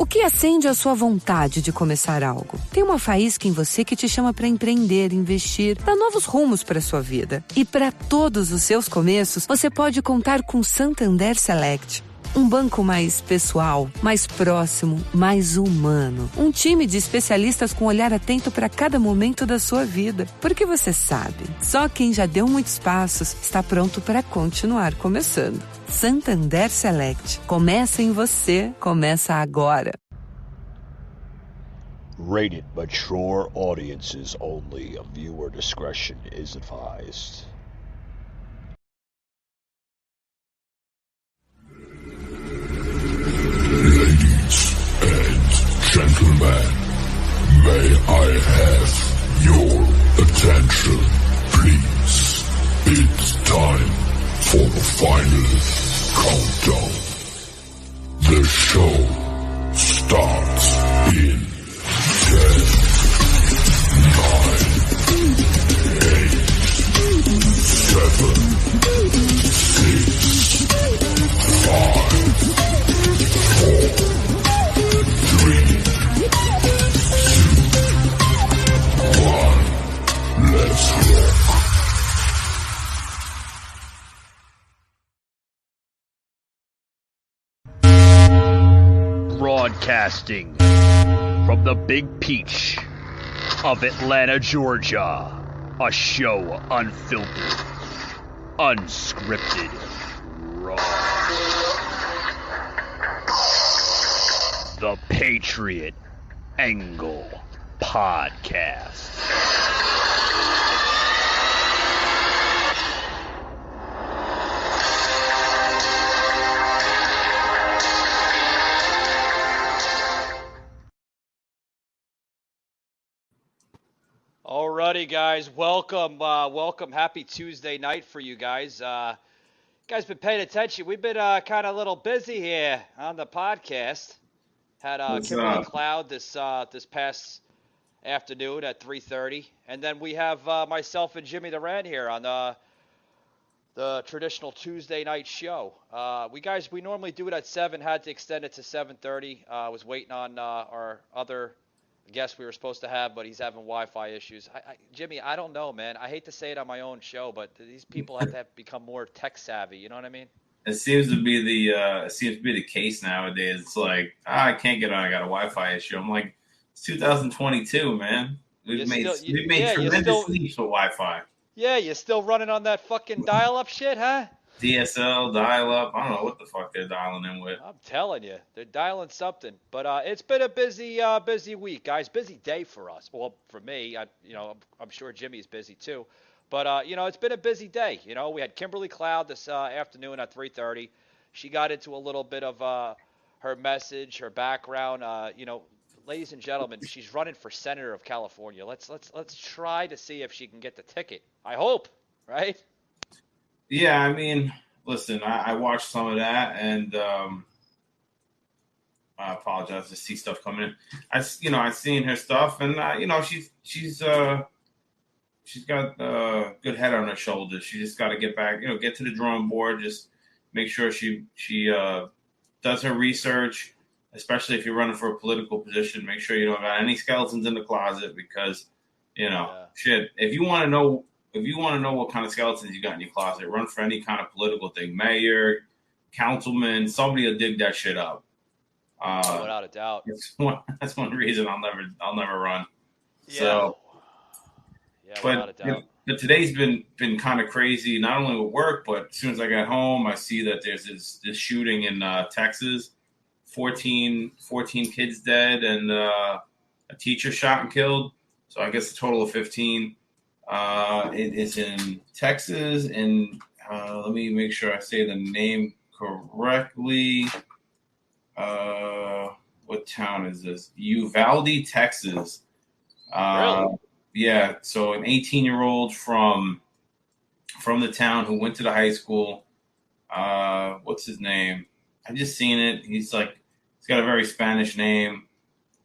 O que acende a sua vontade de começar algo? Tem uma faísca em você que te chama para empreender, investir, dar novos rumos para sua vida. E para todos os seus começos, você pode contar com Santander Select. Um banco mais pessoal, mais próximo, mais humano. Um time de especialistas com olhar atento para cada momento da sua vida. Porque você sabe, só quem já deu muitos passos está pronto para continuar começando. Santander Select. Começa em você, começa agora. Rated mature audiences only. A viewer discretion is advised. Ladies and gentlemen, may I have your attention, please? It's time for the final countdown. The show starts in 10, 9, 8, 7, 6, 5, 4, 3, 2, 1. Let's rock. Broadcasting from the Big Peach of Atlanta, Georgia. A show unfiltered, unscripted, raw. The Patriot Angle Podcast. Alrighty, guys, welcome. Happy Tuesday night for you guys. Guys been paying attention. We've been kind of a little busy here on the podcast. Had Kimberly Cloud this past afternoon at 3:30, and then we have myself and Jimmy The Rant here on the traditional Tuesday night show. We normally do it at 7. Had to extend it to 7:30. Was waiting on our other guest we were supposed to have, but he's having Wi-Fi issues. Jimmy, I don't know, man. I hate to say it on my own show, but these people have to become more tech savvy. You know what I mean? It seems to be the case nowadays. It's like, I can't get on. I got a Wi-Fi issue. I'm like, it's 2022, man. We've made tremendous leaps with Wi-Fi. Yeah, you're still running on that fucking dial-up shit, huh? DSL, dial-up. I don't know what the fuck they're dialing in with. I'm telling you, they're dialing something. But it's been a busy week, guys. Busy day for us. Well, for me, I'm sure Jimmy's busy too. But it's been a busy day. We had Kimberly Cloud this afternoon at 3:30. She got into a little bit of her message, her background. Ladies and gentlemen, she's running for senator of California. Let's try to see if she can get the ticket. I hope, right? Yeah, I mean, listen, I watched some of that, and I apologize to see stuff coming in. I've seen her stuff, and she's got a good head on her shoulders. She just got to get back, get to the drawing board. Just make sure she does her research, especially if you're running for a political position. Make sure you don't got any skeletons in the closet because, shit. If you want to know what kind of skeletons you got in your closet, run for any kind of political thing, mayor, councilman. Somebody will dig that shit up. Without a doubt. That's one reason I'll never run. Yeah. So. Yeah, but today's been kind of crazy, not only with work, but as soon as I got home, I see that there's this shooting in Texas, 14 kids dead, and a teacher shot and killed. So I guess a total of 15. It is in Texas, and let me make sure I say the name correctly. What town is this? Uvalde, Texas. Really? Yeah, so an 18-year-old from the town who went to the high school. What's his name? I've just seen it. He's got a very Spanish name.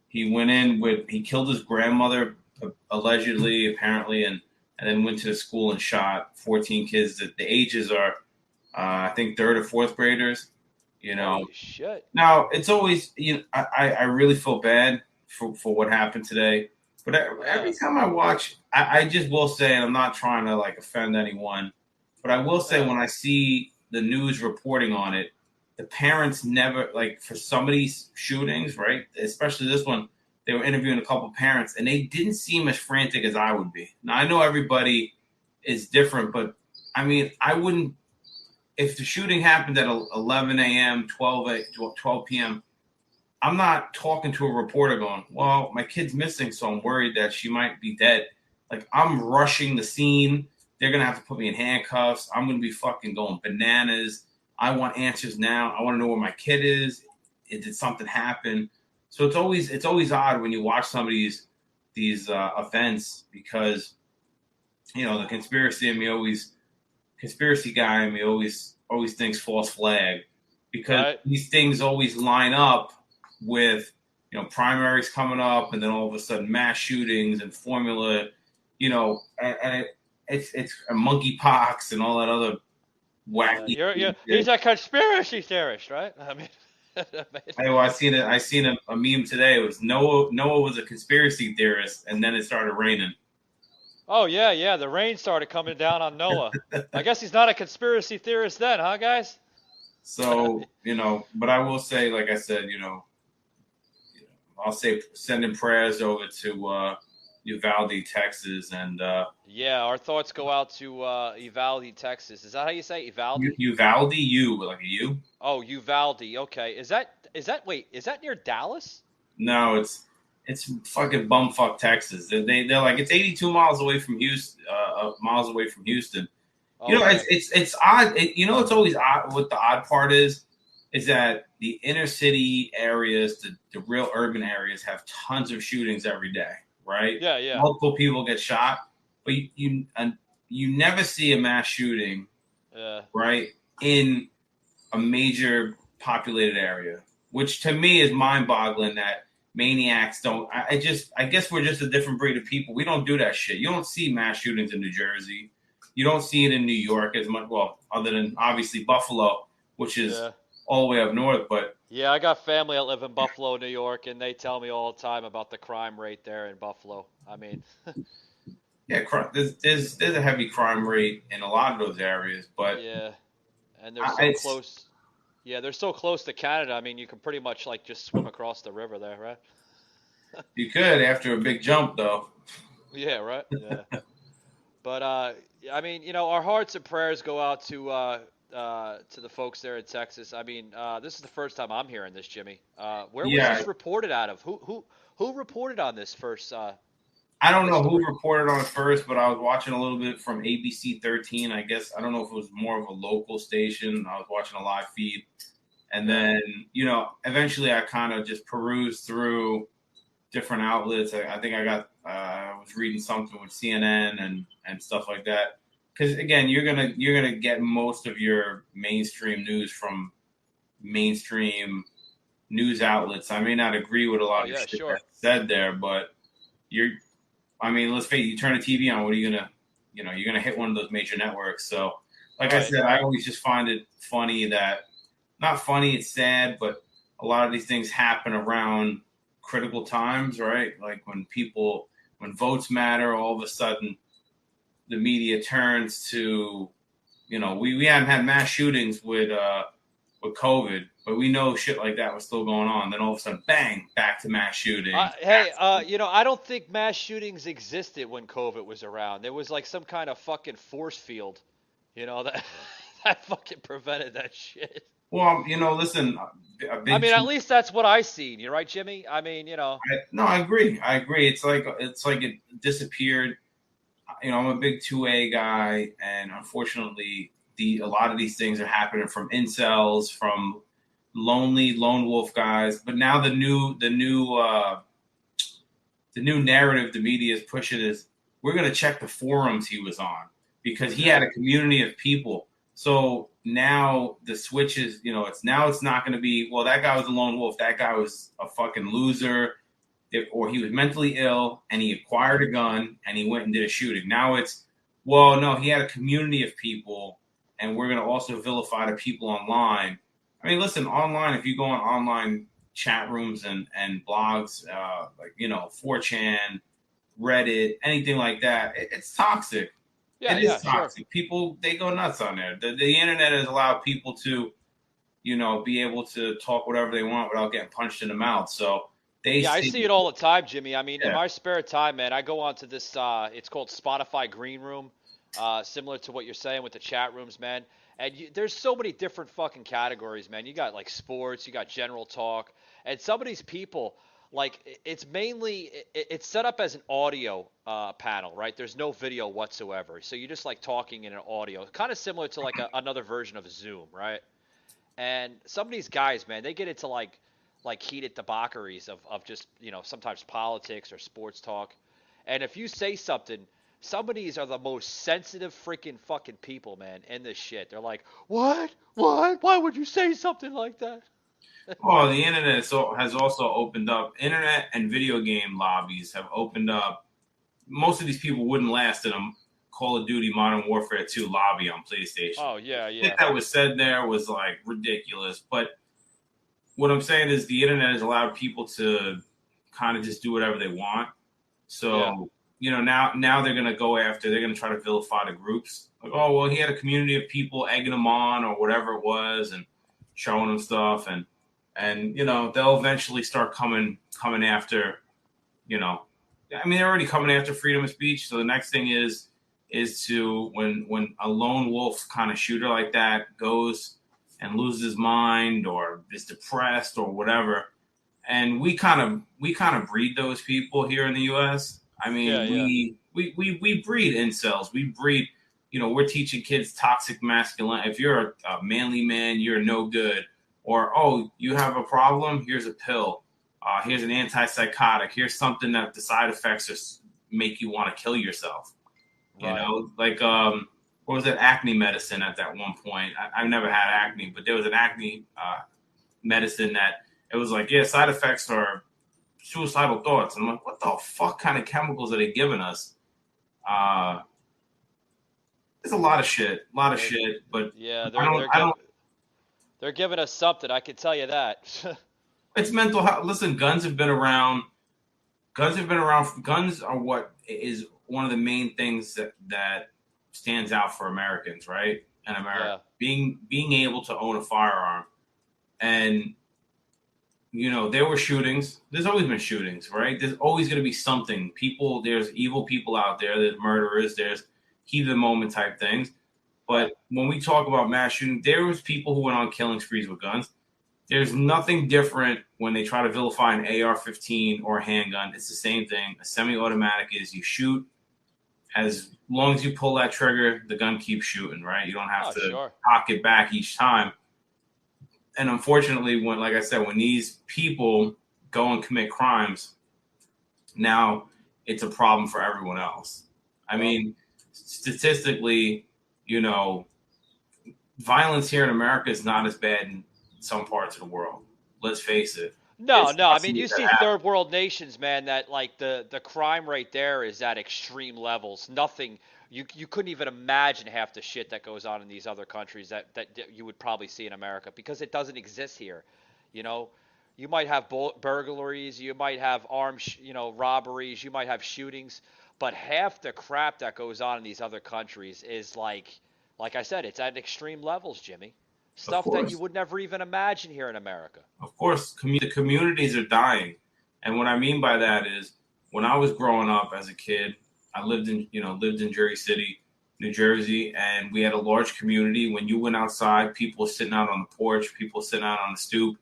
He went in he killed his grandmother, allegedly, apparently, and then went to the school and shot 14 kids. The ages are, I think, 3rd or 4th graders. You know. Holy shit. Now it's always I really feel bad for what happened today. But every time I watch, I just will say, and I'm not trying to like offend anyone, but I will say when I see the news reporting on it, the parents never, like, for some of these shootings, right? Especially this one, they were interviewing a couple parents, and they didn't seem as frantic as I would be. Now I know everybody is different, but I mean, I wouldn't. If the shooting happened at 11 a.m., 12 p.m., I'm not talking to a reporter going, well, my kid's missing, so I'm worried that she might be dead. Like, I'm rushing the scene. They're going to have to put me in handcuffs. I'm going to be fucking going bananas. I want answers now. I want to know where my kid is. Did something happen? So it's always odd when you watch some of these events, because, you know, the conspiracy guy in me always thinks false flag, because these things always line up with, you know, primaries coming up, and then all of a sudden mass shootings and formula, you know, and it's a monkeypox and all that other wacky. He's a conspiracy theorist, right? I mean, I seen a meme today. It was Noah was a conspiracy theorist, and then it started raining. Oh yeah, the rain started coming down on Noah. I guess he's not a conspiracy theorist then, huh, guys? So, you know, but I will say, like I said, you know, I'll say sending prayers over to Uvalde, Texas, and yeah, our thoughts go out to Uvalde, Texas. Is that how you say it? Uvalde? Uvalde, like a U? Oh, Uvalde. Okay. Is that near Dallas? No, it's fucking bumfuck Texas. They're like, it's 82 miles away from Houston. You know, it's odd. You know, it's always odd. What the odd part is that the inner city areas, the real urban areas, have tons of shootings every day, right? Yeah. Multiple people get shot, but you never see a mass shooting, right, in a major populated area, which to me is mind-boggling that maniacs don't. I guess we're just a different breed of people. We don't do that shit. You don't see mass shootings in New Jersey. You don't see it in New York as much. Well, other than obviously Buffalo, which is all the way up north. But yeah, I got family that live in Buffalo, New York, and they tell me all the time about the crime rate there in Buffalo. I mean, yeah, there's a heavy crime rate in a lot of those areas, but yeah, and they're so close. Yeah, they're so close to Canada. I mean, you can pretty much like just swim across the river there, right? You could after a big jump, though. Yeah, right. Yeah. But I mean, you know, our hearts and prayers go out to the folks there in Texas. I mean, this is the first time I'm hearing this, Jimmy. Where was this reported out of? Who reported on this first? I don't know who reported on it first, but I was watching a little bit from ABC 13. I guess I don't know if it was more of a local station. I was watching a live feed, and then, you know, eventually I kind of just perused through different outlets. I think I was reading something with CNN and stuff like that. Because again, you're gonna get most of your mainstream news from mainstream news outlets. I may not agree with a lot of shit that's said there, but I mean, let's face it, you turn the TV on, what are you gonna, you know, you're gonna hit one of those major networks. So, like I said, I always just find it funny that, not funny, it's sad, but a lot of these things happen around critical times, right? Like when votes matter, all of a sudden the media turns to, you know, we haven't had mass shootings with COVID, but we know shit like that was still going on. Then all of a sudden, bang, back to mass shootings. You know, I don't think mass shootings existed when COVID was around. There was like some kind of fucking force field, you know, that fucking prevented that shit. Well, you know, listen. I mean, at least that's what I seen. You're right, Jimmy. I mean, you know. I agree. It's like it disappeared. You know, I'm a big 2A guy, and unfortunately, a lot of these things are happening from incels, from lonely lone wolf guys. But now the new narrative the media is pushing is, we're going to check the forums he was on, because he had a community of people. So now the switch is, you know, it's not going to be, well, that guy was a lone wolf, that guy was a fucking loser, or he was mentally ill and he acquired a gun and he went and did a shooting. Now it's, well, no, he had a community of people, and we're going to also vilify the people online I mean, listen, online, if you go on online chat rooms and blogs, like, 4chan, Reddit, anything like that, it's toxic. Yeah, It is yeah, sure. toxic. People, they go nuts on there. The internet has allowed people to, be able to talk whatever they want without getting punched in the mouth. So they Yeah, I see, see it all the time, Jimmy. I mean, in yeah, my spare time, man, I go on to this. It's called Spotify Green Room, similar to what you're saying with the chat rooms, man. And there's so many different fucking categories, man. You got like sports, you got general talk, and some of these people, like, it's mainly it's set up as an audio panel, right? There's no video whatsoever, so you're just like talking in an audio, kind of similar to like another version of Zoom, right? And some of these guys, man, they get into like heated debaucheries of just, sometimes politics or sports talk. And if you say something, some of these are the most sensitive freaking fucking people, man, in this shit. They're like, "What? What? Why would you say something like that?" well, the internet has also opened up. Internet and video game lobbies have opened up. Most of these people wouldn't last in a Call of Duty Modern Warfare 2 lobby on PlayStation. Oh, yeah, I think yeah. that was said there was like ridiculous. But what I'm saying is the internet has allowed people to kind of just do whatever they want. Yeah. So, now they're gonna they're gonna try to vilify the groups. Like, oh well, he had a community of people egging him on or whatever it was and showing him stuff and they'll eventually start coming after, I mean, they're already coming after freedom of speech. So the next thing is to when a lone wolf kind of shooter like that goes and loses his mind or is depressed or whatever. And we kind of breed those people here in the U.S. I Yeah, mean, yeah. we breed incels. We breed, we're teaching kids toxic masculinity. If you're a manly man, you're no good. Or, oh, you have a problem? Here's a pill. Here's an antipsychotic. Here's something that the side effects make you want to kill yourself. Right. Like what was that acne medicine at that one point? I've never had acne, but there was an acne medicine that it was like, yeah, side effects are suicidal thoughts. And I'm like, what the fuck kind of chemicals are they giving us? There's a lot of shit, but Yeah, I don't. they're giving us something, I can tell you that. It's mental health. Listen, guns have been around. Guns are what is one of the main things that stands out for Americans, right? In America, being able to own a firearm, and there were shootings. There's always been shootings, right? There's always going to be something. There's evil people out there. There's murderers. There's heat of the moment type things. But when we talk about mass shooting, there was people who went on killing sprees with guns. There's nothing different when they try to vilify an AR-15 or a handgun. It's the same thing. A semi-automatic is you shoot. As long as you pull that trigger, the gun keeps shooting, right? You don't have to cock it back each time. And unfortunately, like I said, when these people go and commit crimes, now it's a problem for everyone else. I mean, statistically, violence here in America is not as bad in some parts of the world. Let's face it. No. I mean, you see third world nations, man, that like the crime rate there is at extreme levels. Nothing you couldn't even imagine half the shit that goes on in these other countries that you would probably see in America because it doesn't exist here. You might have burglaries, you might have armed, robberies, you might have shootings, but half the crap that goes on in these other countries is like I said, it's at extreme levels, Jimmy. Stuff that you would never even imagine here in America. Of course, the communities are dying. And what I mean by that is when I was growing up as a kid, I lived in Jersey City, New Jersey, and we had a large community. When you went outside, people were sitting out on the porch, people sitting out on the stoop,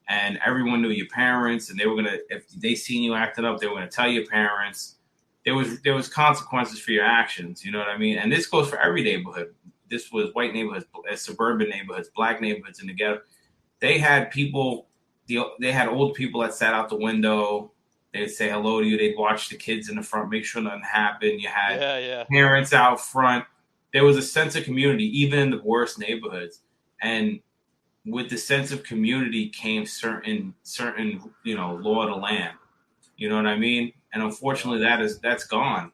and everyone knew your parents, and if they seen you acting up, they were going to tell your parents. There was consequences for your actions, you know what I mean? And this goes for every neighborhood. This was white neighborhoods, suburban neighborhoods, black neighborhoods in the ghetto. They had people, they had old people that sat out the window. They'd say hello to you. They'd watch the kids in the front, make sure nothing happened. You had parents out front. There was a sense of community, even in the worst neighborhoods. And with the sense of community came certain law of the land. You know what I mean? And unfortunately, that's gone.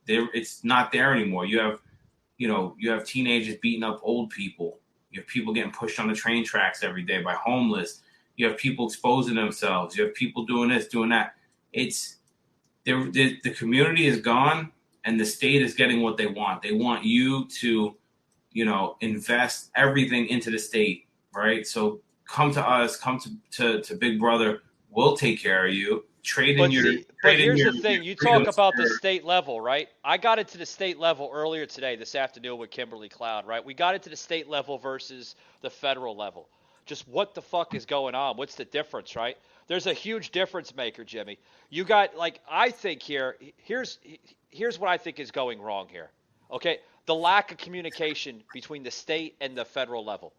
It's not there anymore. You have teenagers beating up old people. You have people getting pushed on the train tracks every day by homeless. You have people exposing themselves. You have people doing this, doing that. It's the community is gone, and the state is getting what they want. They want you to, invest everything into the state, right? So come to us, come to Big Brother. We'll take care of you. But here's the thing. You talk about the state level, right? I got into the state level earlier today, this afternoon with Kimberly Cloud, right? We got into the state level versus the federal level. Just what the fuck is going on? What's the difference, right? There's a huge difference maker, Jimmy. You got, I think here's what I think is going wrong here. Okay? The lack of communication between the state and the federal level.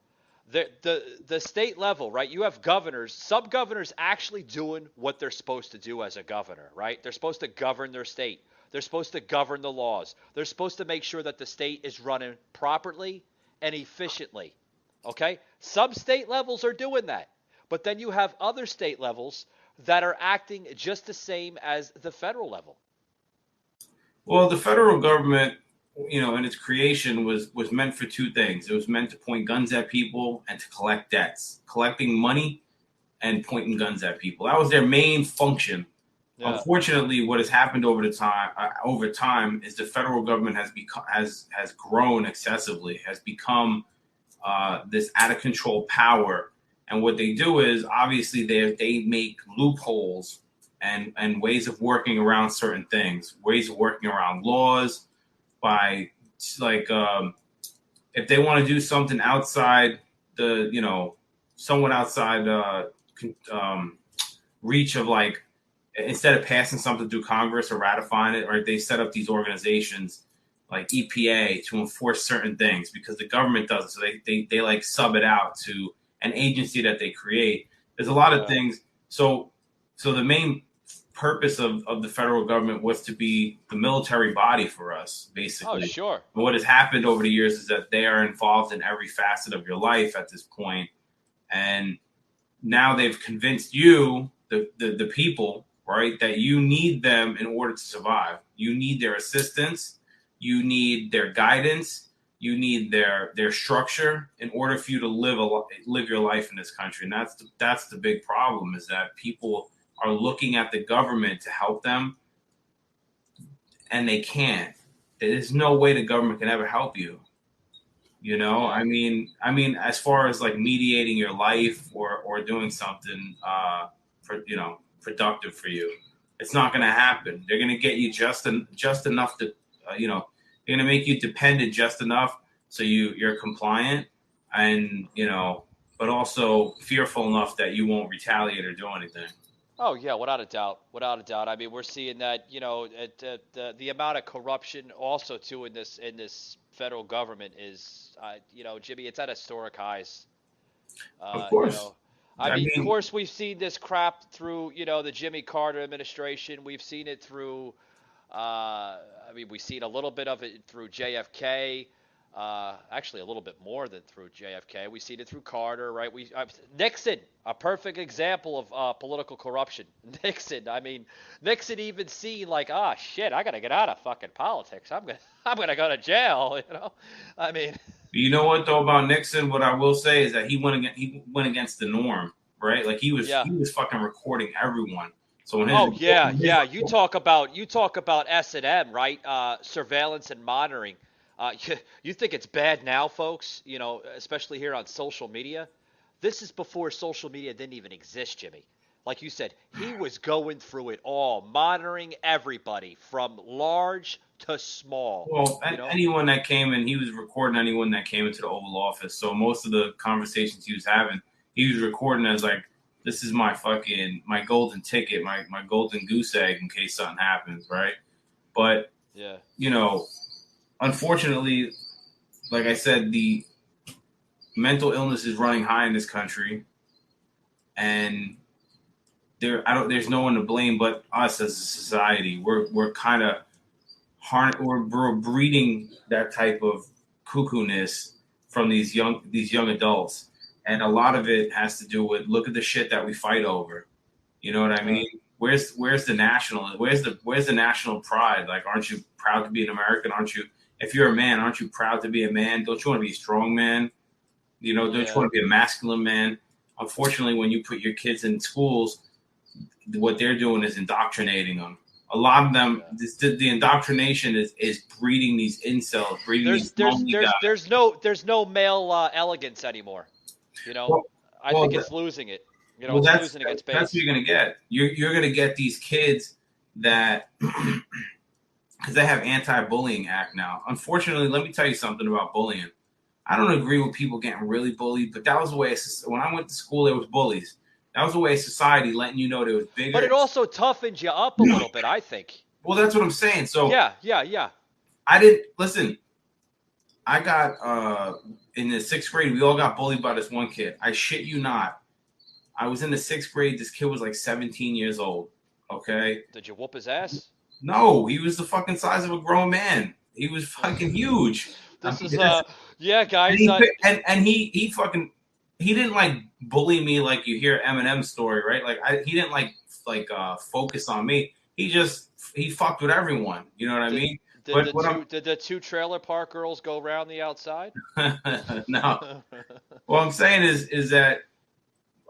The state level, right? You have governors, some governors actually doing what they're supposed to do as a governor, right? They're supposed to govern their state. They're supposed to govern the laws. They're supposed to make sure that the state is running properly and efficiently. Okay? Some state levels are doing that. But then you have other state levels that are acting just the same as the federal level. Well, the federal government, in its creation was meant for two things. It was meant to point guns at people and to collect debts, collecting money and pointing guns at people. That was their main function. Yeah. Unfortunately, what has happened over time is the federal government has grown excessively, has become this out of control power. And what they do is obviously they make loopholes and ways of working around certain things, ways of working around laws. By if they want to do something outside somewhat outside reach of instead of passing something through Congress or ratifying it, or they set up these organizations like EPA to enforce certain things because the government does it. So they sub it out to an agency that they create. There's a lot of things. So the main purpose of the federal government was to be the military body for us, basically. Oh, sure. But what has happened over the years is that they are involved in every facet of your life at this point. And now they've convinced you, the people, right, that you need them in order to survive. You need their assistance. You need their guidance. You need their structure in order for you to live your life in this country. And that's the big problem, is that people are looking at the government to help them, and they can't. There's no way the government can ever help you. I mean, as far as mediating your life or doing something productive for you, it's not going to happen. They're going to get you just enough to, they're going to make you dependent just enough so you're compliant and but also fearful enough that you won't retaliate or do anything. Oh yeah, without a doubt. I mean, we're seeing that the amount of corruption also too in this federal government is Jimmy, it's at historic highs. Of course. I mean, of course, we've seen this crap through the Jimmy Carter administration. We've seen it through. We've seen a little bit of it through JFK. Actually, a little bit more than through JFK. We've seen it through Carter, right? Nixon, a perfect example of political corruption. Nixon even seen shit, I gotta get out of fucking politics. I'm gonna go to jail. You know what though about Nixon? What I will say is that he went against the norm, right? He was fucking recording everyone. So when you talk about S&M, right? Surveillance and monitoring. You think it's bad now, folks, especially here on social media. This is before social media didn't even exist, Jimmy. Like you said, he was going through it all, monitoring everybody from large to small. Well, anyone that came in, he was recording anyone that came into the Oval Office. So most of the conversations he was having, he was recording as this is my golden ticket, my golden goose egg in case something happens, right? But, unfortunately, like I said, the mental illness is running high in this country, and there's no one to blame but us as a society. We're kind of we're breeding that type of cuckoo-ness from these young adults, and a lot of it has to do with look at the shit that we fight over. You know what I mean? Where's the national pride? Aren't you proud to be an American? Aren't you? If you're a man, aren't you proud to be a man? Don't you want to be a strong man? You know, don't you want to be a masculine man? Unfortunately, when you put your kids in schools, what they're doing is indoctrinating them. A lot of them, the indoctrination is breeding these incels, breeding these lonely guys. There's no male elegance anymore. You know, I think it's losing it. You know, it's losing its base. That's what you're gonna get. You're gonna get these kids that because they have anti-bullying act now. Unfortunately, let me tell you something about bullying. I don't agree with people getting really bullied, but that was the way. When I went to school, there was bullies. That was the way of society letting you know there was bigger. But it also toughens you up a little bit, I think. Well, that's what I'm saying. So yeah. I didn't listen. I got in the 6th grade. We all got bullied by this one kid. I shit you not. I was in the 6th grade. This kid was like 17 years old. Okay. Did you whoop his ass? No, he was the fucking size of a grown man. He was fucking huge. This is yeah, guys. And he fucking he didn't like bully me like you hear Eminem's story, right? Like he didn't like focus on me. He fucked with everyone. You know what I mean? Did the 2 trailer park girls go around the outside? No. What I'm saying is that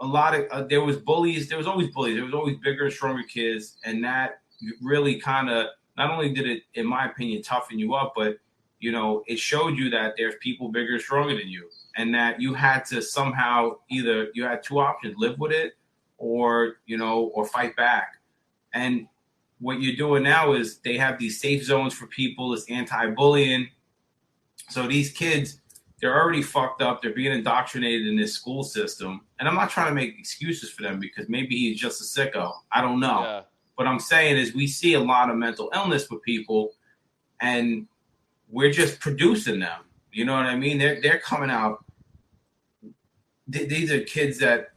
a lot of there was bullies. There was always bullies. There was always bigger and stronger kids, and that really kind of not only did it, in my opinion, toughen you up, but you know, it showed you that there's people bigger and stronger than you, and that you had to somehow either you had 2 options: live with it, or or fight back. And what you're doing now is they have these safe zones for people. It's anti-bullying. So these kids, they're already fucked up. They're being indoctrinated in this school system. And I'm not trying to make excuses for them because maybe he's just a sicko. I don't know. Yeah. What I'm saying is we see a lot of mental illness with people, and we're just producing them. You know what I mean? They're coming out. These are kids that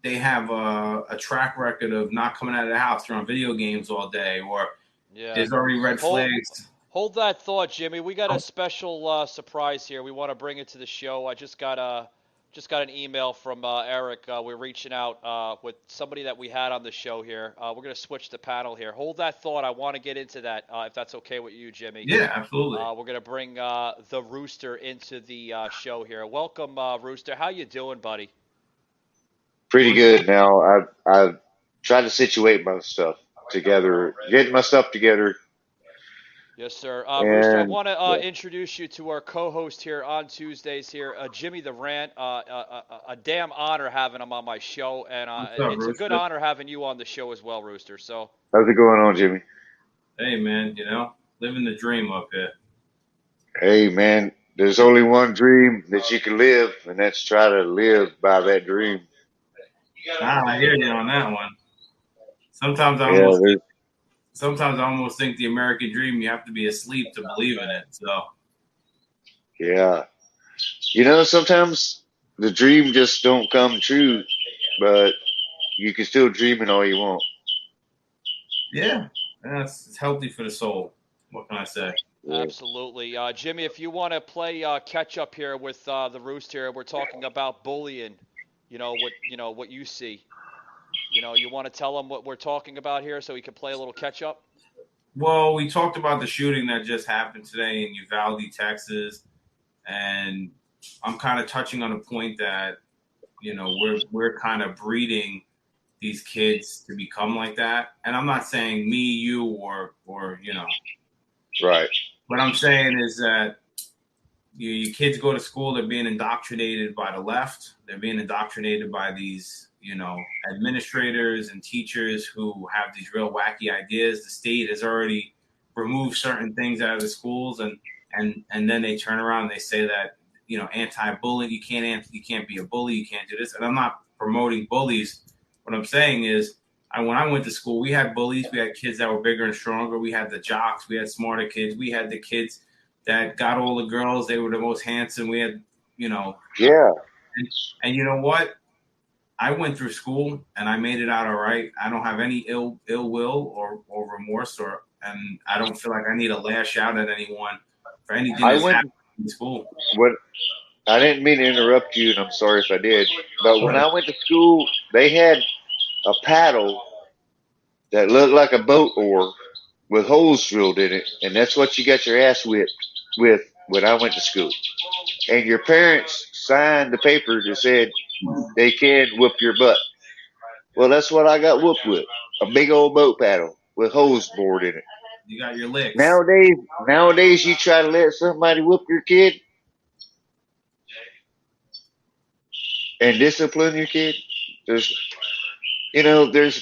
they have a track record of not coming out of the house. They're on video games all day, or there's already red flags. Hold that thought, Jimmy. We got a special surprise here. We want to bring it to the show. I just got an email from Eric. We're reaching out with somebody that we had on the show here. We're going to switch the panel here. Hold that thought. I want to get into that, if that's okay with you, Jimmy. Yeah, absolutely. We're going to bring the Rooster into the show here. Welcome, Rooster. How you doing, buddy? Pretty good now. I've tried to situate my stuff together, getting my stuff together. Yes, sir. Rooster, I want to introduce you to our co-host here on Tuesdays here, Jimmy The Rant. A damn honor having him on my show, and it's a good honor having you on the show as well, Rooster. So how's it going on, Jimmy? Hey, man, living the dream up here. Hey, man, there's only one dream that you can live, and that's try to live by that dream. I hear you on that one. Sometimes I almost think the American dream, you have to be asleep to believe in it. So, yeah, sometimes the dream just don't come true, but you can still dream it all you want. Yeah, it's healthy for the soul. What can I say? Absolutely, Jimmy. If you want to play catch up here with the Rooster, we're talking about bullying. What you see. You want to tell them what we're talking about here so we can play a little catch up? Well, we talked about the shooting that just happened today in Uvalde, Texas, and I'm kind of touching on a point that, we're kind of breeding these kids to become like that. And I'm not saying me, you, or Right. What I'm saying is that your kids go to school, they're being indoctrinated by the left. They're being indoctrinated by these, administrators and teachers who have these real wacky ideas. The state has already removed certain things out of the schools, and then they turn around and they say that, anti-bullying, you can't be a bully, you can't do this. And I'm not promoting bullies. What I'm saying is, when I went to school, we had bullies. We had kids that were bigger and stronger. We had the jocks. We had smarter kids. We had the kids that got all the girls. They were the most handsome. We had, Yeah. And you know what? I went through school and I made it out all right. I don't have any ill will or remorse, and I don't feel like I need to lash out at anyone for anything that's happened in school. I didn't mean to interrupt you, and I'm sorry if I did. But when I went to school, they had a paddle that looked like a boat oar with holes drilled in it, and that's what you got your ass whipped with when I went to school. And your parents signed the paper that said they can whoop your butt. Well, that's what I got whooped with. A big old boat paddle with hose bored in it. You got your licks. Nowadays, you try to let somebody whoop your kid and discipline your kid. There's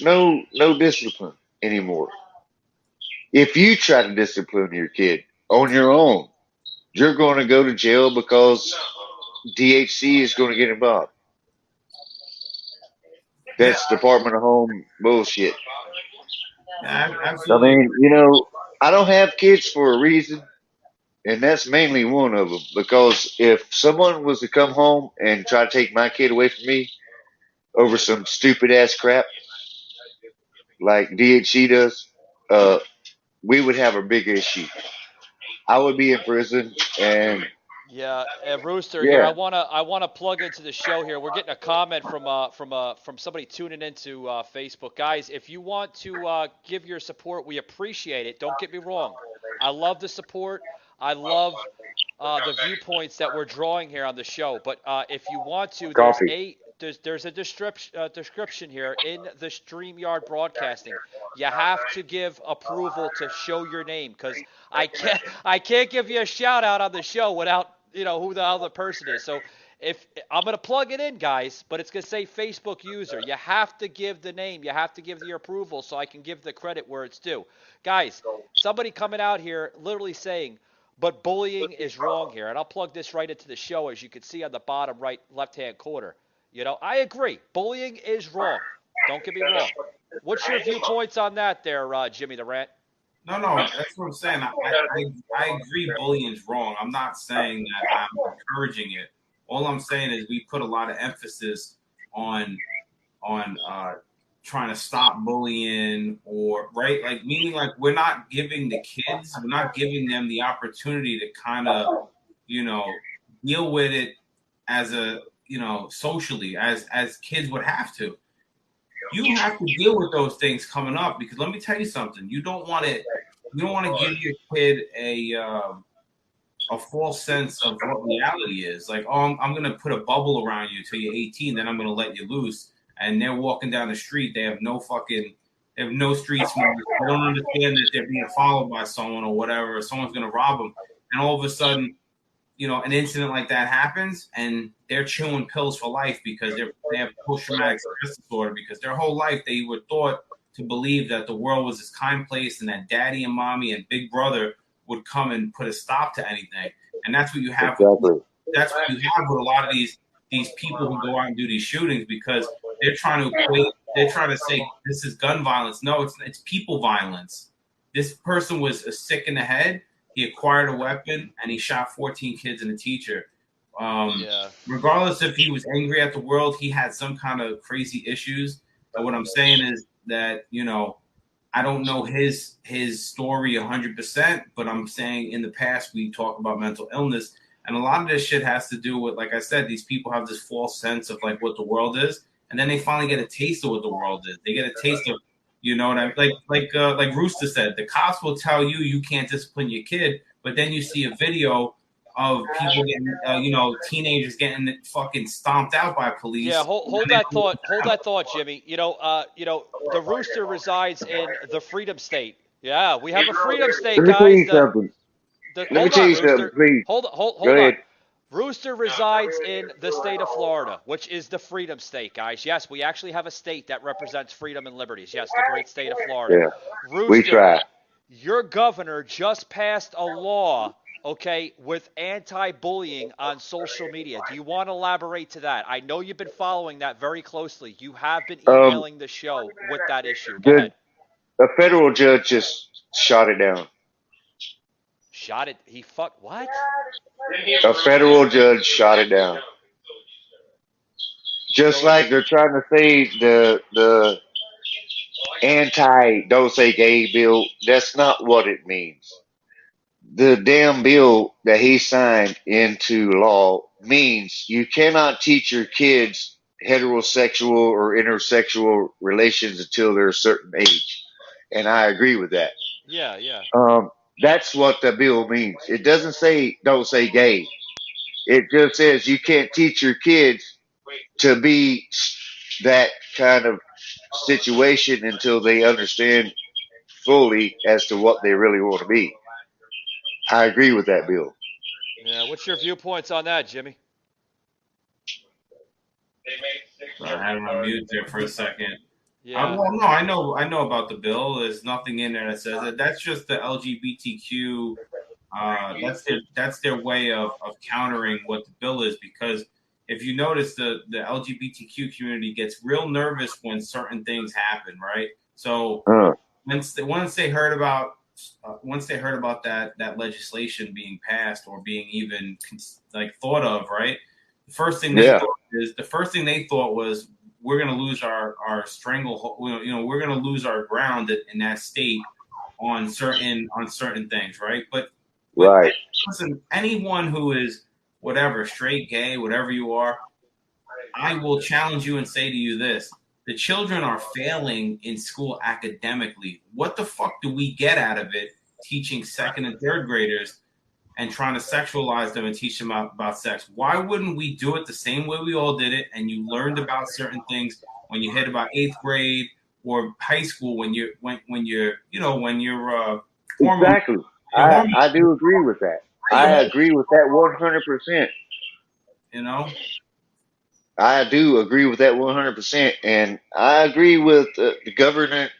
no discipline anymore. If you try to discipline your kid on your own, you're going to go to jail because DHC is going to get involved. That's Department of Home bullshit. Yeah, I absolutely. mean, I don't have kids for a reason, and that's mainly one of them. Because if someone was to come home and try to take my kid away from me over some stupid ass crap like DHC does, we would have a big issue. I would be in prison, and Yeah, Rooster here. yeah, I wanna plug into the show here. We're getting a comment from somebody tuning into Facebook. Guys, if you want to give your support, we appreciate it. Don't get me wrong. I love the support. I love the viewpoints that we're drawing here on the show. But if you want to, coffee. there's a description here in the StreamYard broadcasting. You have to give approval to show your name, because I can't give you a shout out on the show without who the other person is. So if I'm gonna plug it in, guys, but it's gonna say Facebook user. You have to give the name. You have to give your approval so I can give the credit where it's due. Guys, somebody coming out here literally saying, but bullying is wrong here. And I'll plug this right into the show, as you can see on the bottom right left-hand corner. I agree. Bullying is wrong. Don't get me wrong. What's your viewpoints on that there, Jimmy the Rant? No, that's what I'm saying. I agree bullying's wrong. I'm not saying that I'm encouraging it. All I'm saying is we put a lot of emphasis on trying to stop bullying, or right, like meaning like we're not giving the kids, we're not giving them the opportunity to kind of deal with it as a socially as kids would have to. You have to deal with those things coming up, because let me tell you something. You don't want to give your kid a false sense of what reality is. Like, oh, I'm going to put a bubble around you till you're 18, then I'm going to let you loose. And they're walking down the street. They have no street smart. They don't understand that they're being followed by someone or whatever, or someone's going to rob them. And all of a sudden, an incident like that happens, and they're chewing pills for life because they have post-traumatic stress disorder, because their whole life they were taught to believe that the world was this kind place and that daddy and mommy and big brother would come and put a stop to anything. And that's what you have. Exactly. That's what you have with a lot of these people who go out and do these shootings, because they're trying to equate. They're trying to say this is gun violence. No, it's people violence. This person was sick in the head. He acquired a weapon and he shot 14 kids and a teacher. Regardless if he was angry at the world, he had some kind of crazy issues. But what I'm saying is that I don't know his story 100%, but I'm saying in the past we talk about mental illness, and a lot of this shit has to do with, like I said, these people have this false sense of like what the world is, and then they finally get a taste of what the world is. They get a taste of, what I like Rooster said, the cops will tell you you can't discipline your kid, but then you see a video of people getting, teenagers getting fucking stomped out by police. Yeah, hold that thought, Jimmy. The Rooster resides in the Freedom State. Yeah, we have a Freedom State, Let me guys. tell you something, please. Hold Go on. ahead. Rooster resides in the state of Florida, which is the Freedom State, guys. Yes, we actually have a state that represents freedom and liberties. Yes, the great state of Florida. Yeah, Rooster, we try. your governor just passed a law, okay, with anti-bullying on social media. Do you want to elaborate to that? I know you've been following that very closely. You have been emailing the show with that issue. Go ahead. A federal judge just shot it down. Shot it? What? A federal judge shot it down. Just like they're trying to say the anti-don't say gay bill, that's not what it means. The damn bill that he signed into law means you cannot teach your kids heterosexual or intersexual relations until they're a certain age. And I agree with that. Yeah. That's what the bill means. It doesn't say don't say gay. It just says you can't teach your kids to be that kind of situation until they understand fully as to what they really want to be. I agree with that, Bill. Yeah. What's your viewpoints on that, Jimmy? I had him on mute there for a second. Yeah. Well, no, I know about the bill. There's nothing in there that says that. That's just the LGBTQ. That's their way of countering what the bill is, because if you notice, the LGBTQ community gets real nervous when certain things happen, right? So once they heard about that legislation being passed or being even thought of, right? The first thing they thought was, we're going to lose our stranglehold. We're going to lose our ground in that state on certain things, right? But Right. Listen, anyone who is whatever, straight, gay, whatever you are, I will challenge you and say to you this: the children are failing in school academically. What the fuck do we get out of it teaching second and third graders and trying to sexualize them and teach them about sex? Why wouldn't we do it the same way we all did it, and you learned about certain things when you hit about 8th grade or high school, when you're exactly. I do agree with that. I agree with that 100%. I do agree with that 100%, and I agree with the government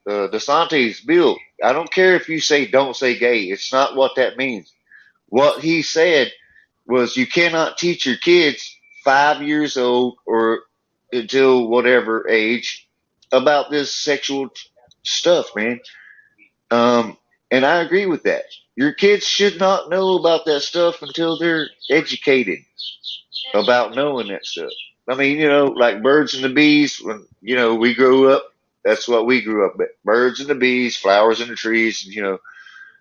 DeSantis bill. I don't care if you say don't say gay. It's not what that means. What he said was you cannot teach your kids 5 years old or until whatever age about this sexual stuff, man. And I agree with that. Your kids should not know about that stuff until they're educated about knowing that stuff. I mean, like birds and the bees, when, we grew up, that's what we grew up with. Birds and the bees, flowers and the trees,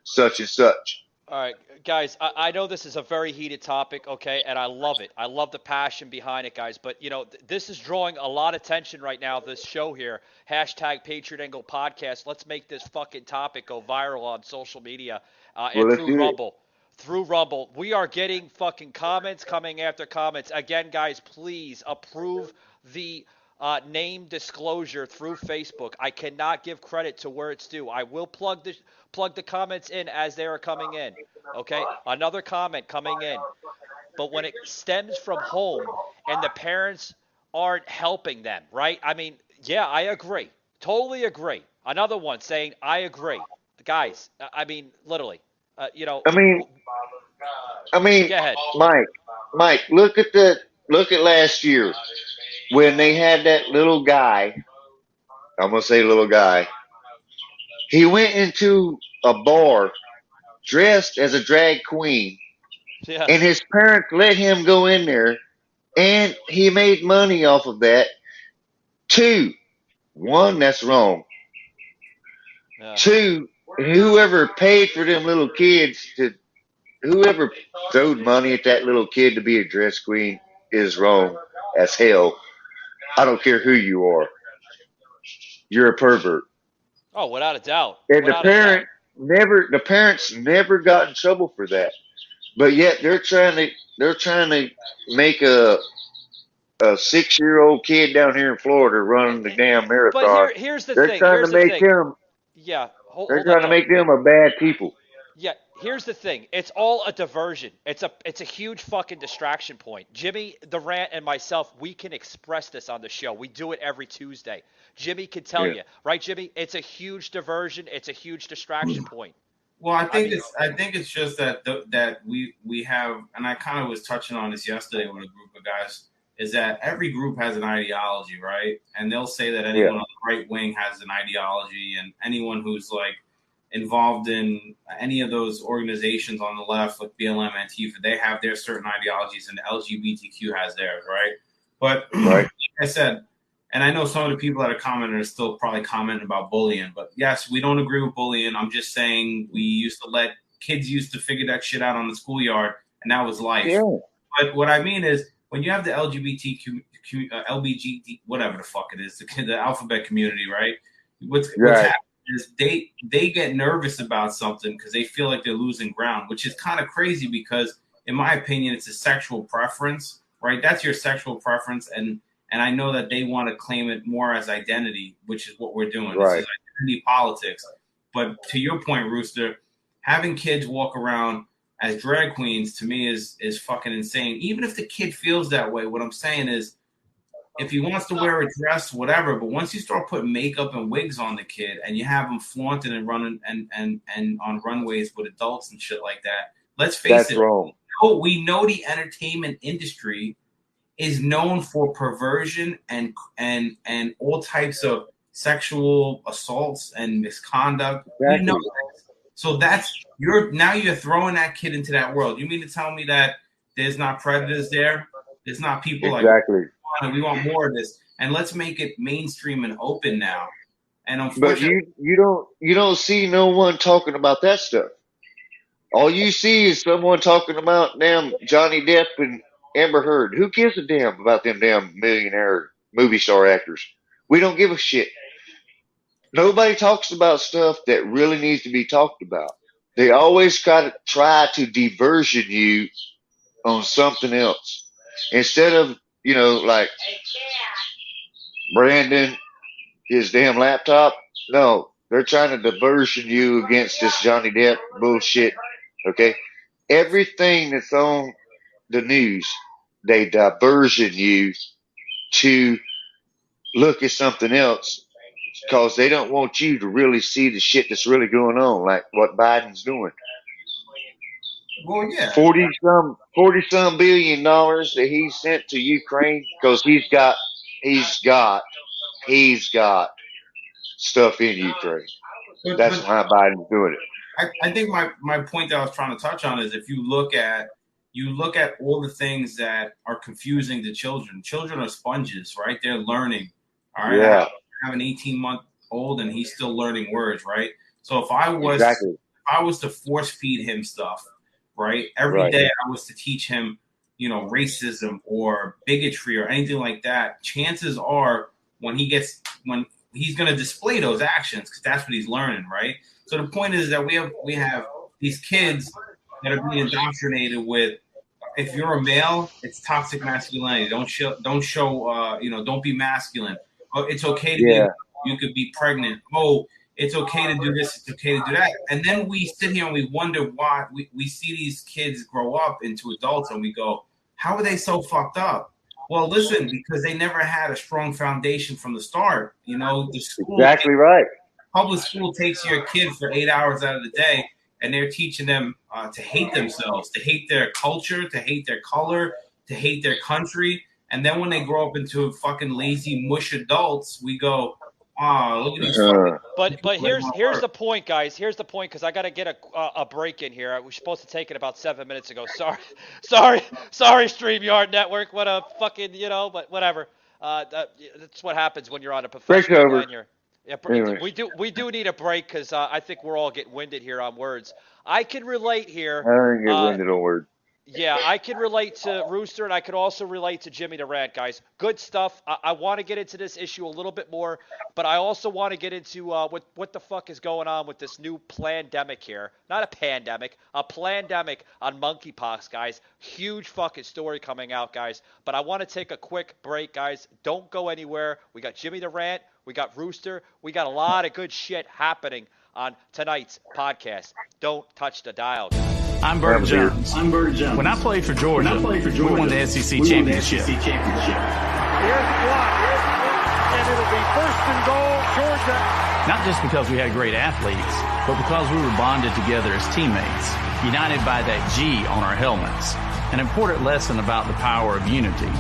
such and such. All right, guys, I know this is a very heated topic, okay, and I love it. I love the passion behind it, guys. But, this is drawing a lot of attention right now, this show here. Hashtag Patriot Angle Podcast. Let's make this fucking topic go viral on social media and through Rumble. Through Rumble. We are getting fucking comments coming after comments. Again, guys, please approve the name disclosure through Facebook. I cannot give credit to where it's due. I will plug the comments in as they are coming in. Okay? Another comment coming in. But when it stems from home and the parents aren't helping them, right? I mean, yeah, I agree. Totally agree. Another one saying, I agree. Guys, I mean, literally, I mean, go ahead. Mike, look at last year when they had that little guy. I'm going to say little guy. He went into a bar dressed as a drag queen, and his parents let him go in there, and he made money off of that. 2, 1, that's wrong. 2, whoever paid for them little kids whoever throwed money at that little kid to be a dress queen is wrong as hell. I don't care who you are. You're a pervert. Oh, without a doubt. And the parents never got in trouble for that. But yet they're trying to make a 6-year-old kid down here in Florida running the damn marathon. But here's the thing. They're trying to make them. Yeah. They're trying to make them a bad people. Yeah, here's the thing. It's all a diversion. It's a huge fucking distraction point. Jimmy The Rant and myself, we can express this on the show. We do it every Tuesday. Jimmy can tell you, right, Jimmy? It's a huge diversion. It's a huge distraction point. Well, I think it's just that we have, and I kind of was touching on this yesterday with a group of guys, is that every group has an ideology, right? And they'll say that anyone on the right wing has an ideology, and anyone who's like involved in any of those organizations on the left, like BLM, Antifa, they have their certain ideologies, and the LGBTQ has theirs, right? But like I said, and I know some of the people that are commenting are still probably commenting about bullying, but yes, we don't agree with bullying. I'm just saying kids used to figure that shit out on the schoolyard, and that was life. Yeah. But what I mean is, when you have the LGBTQ, whatever the fuck it is, the alphabet community, right? What's happening is they get nervous about something because they feel like they're losing ground, which is kind of crazy because in my opinion, it's a sexual preference, right? That's your sexual preference, and I know that they want to claim it more as identity, which is what we're doing. Right. This is identity politics. But to your point, Rooster, having kids walk around as drag queens to me is fucking insane. Even if the kid feels that way, what I'm saying is, if he wants to wear a dress, whatever. But once you start putting makeup and wigs on the kid, and you have him flaunting and running and on runways with adults and shit like that, let's face That's it. wrong. We know the entertainment industry is known for perversion and all types of sexual assaults and misconduct. Exactly. We know that. So you're throwing that kid into that world. You mean to tell me that there's not predators there? There's not people Exactly. like, we want more of this, and let's make it mainstream and open now. And But unfortunately, you don't see no one talking about that stuff. All you see is someone talking about damn Johnny Depp and Amber Heard. Who gives a damn about them damn millionaire movie star actors? We don't give a shit. Nobody talks about stuff that really needs to be talked about. They always try to diversion you on something else. Instead of, like Brandon, his damn laptop. No, they're trying to diversion you against this Johnny Depp bullshit. Okay? Everything that's on the news, they diversion you to look at something else because they don't want you to really see the shit that's really going on, like what Biden's doing. well, yeah, 40 some billion dollars that he sent to Ukraine because he's got stuff in Ukraine. That's why Biden's doing it. I think my point that I was trying to touch on is if you look at all the things that are confusing to children. Children are sponges, right? They're learning. All right. Yeah. I have an 18-month-old and he's still learning words, right? So if I was to force feed him stuff, right, every day I was to teach him, racism or bigotry or anything like that, chances are when he's going to display those actions because that's what he's learning, right? So the point is that we have these kids that are being indoctrinated with, if you're a male, it's toxic masculinity. Don't show, don't be masculine. Oh, it's okay to you could be pregnant. Oh, it's okay to do this. It's okay to do that. And then we sit here and we wonder why we see these kids grow up into adults and we go, how are they so fucked up? Well, listen, because they never had a strong foundation from the start. The school, exactly right. Public school takes your kid for 8 hours out of the day, and they're teaching them to hate themselves, to hate their culture, to hate their color, to hate their country. And then when they grow up into fucking lazy mush adults, we go, look at these. But here's the point, guys. Here's the point, because I got to get a break in here. We were supposed to take it about 7 minutes ago. Sorry, StreamYard Network. What a fucking, but whatever. That's what happens when you're on a professional line here. Yeah, anyway. We do need a break because I think we're all getting winded here on words. I can relate here. I don't get winded on words. Yeah, I can relate to Rooster, and I could also relate to Jimmy the Rant, guys. Good stuff. I want to get into this issue a little bit more, but I also want to get into what the fuck is going on with this new plan-demic here. Not a pandemic, a plan-demic on monkeypox, guys. Huge fucking story coming out, guys. But I want to take a quick break, guys. Don't go anywhere. We got Jimmy the Rant. We got Rooster. We got a lot of good shit happening on tonight's podcast. Don't touch the dial, guys. I'm Bert Jones. When I played for Georgia, we won the SEC championship. Here's the block. And it'll be first and goal, Georgia. Not just because we had great athletes, but because we were bonded together as teammates, united by that G on our helmets. An important lesson about the power of unity.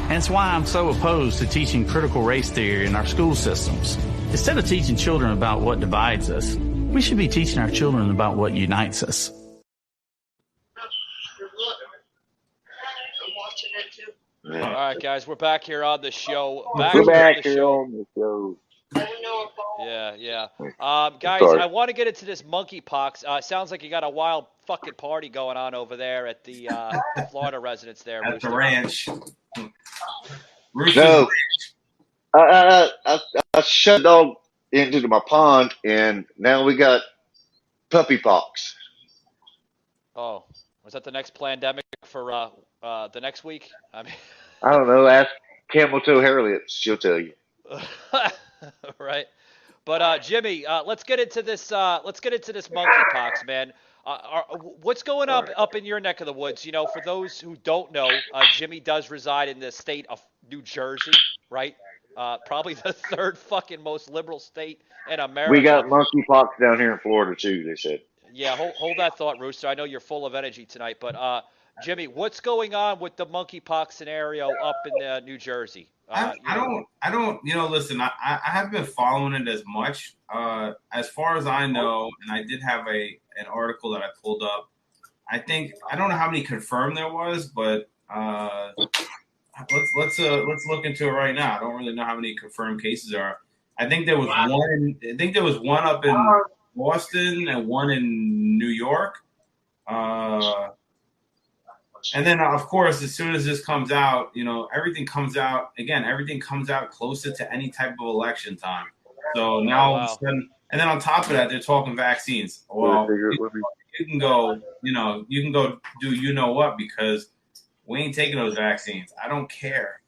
And it's why I'm so opposed to teaching critical race theory in our school systems. Instead of teaching children about what divides us, we should be teaching our children about what unites us. All right, guys, we're back here on the show. We're back here on the show. Yeah. Guys, I want to get into this monkeypox. Sounds like you got a wild fucking party going on over there at the Florida residence there. At Rooster. the ranch. No, I shut dog into my pond, and now we got puppy pox. Oh, Was that the next plan-demic for the next week? I mean, I don't know. Ask Camel Toe Harriet. She'll tell you. right. But Jimmy, let's get into this. Let's get into this monkeypox, man. What's going up in your neck of the woods? You know, for those who don't know, Jimmy does reside in the state of New Jersey, right? Probably the third fucking most liberal state in America. We got monkeypox down here in Florida too. They said. Yeah, hold that thought, Rooster. I know you're full of energy tonight, but Jimmy, what's going on with the monkeypox scenario up in New Jersey? I don't. You know, listen, I haven't been following it as much. As far as I know, and I did have an article that I pulled up. I don't know how many confirmed there was, but let's look into it right now. I don't really know how many confirmed cases there are. I think there was one. I think there was one up in Boston and one in New York. And then, of course, as soon as this comes out, you know, everything comes out closer to any type of election time. So now, all of a sudden, and then on top of that, they're talking vaccines. Well, you can go do you know what, because we ain't taking those vaccines. I don't care.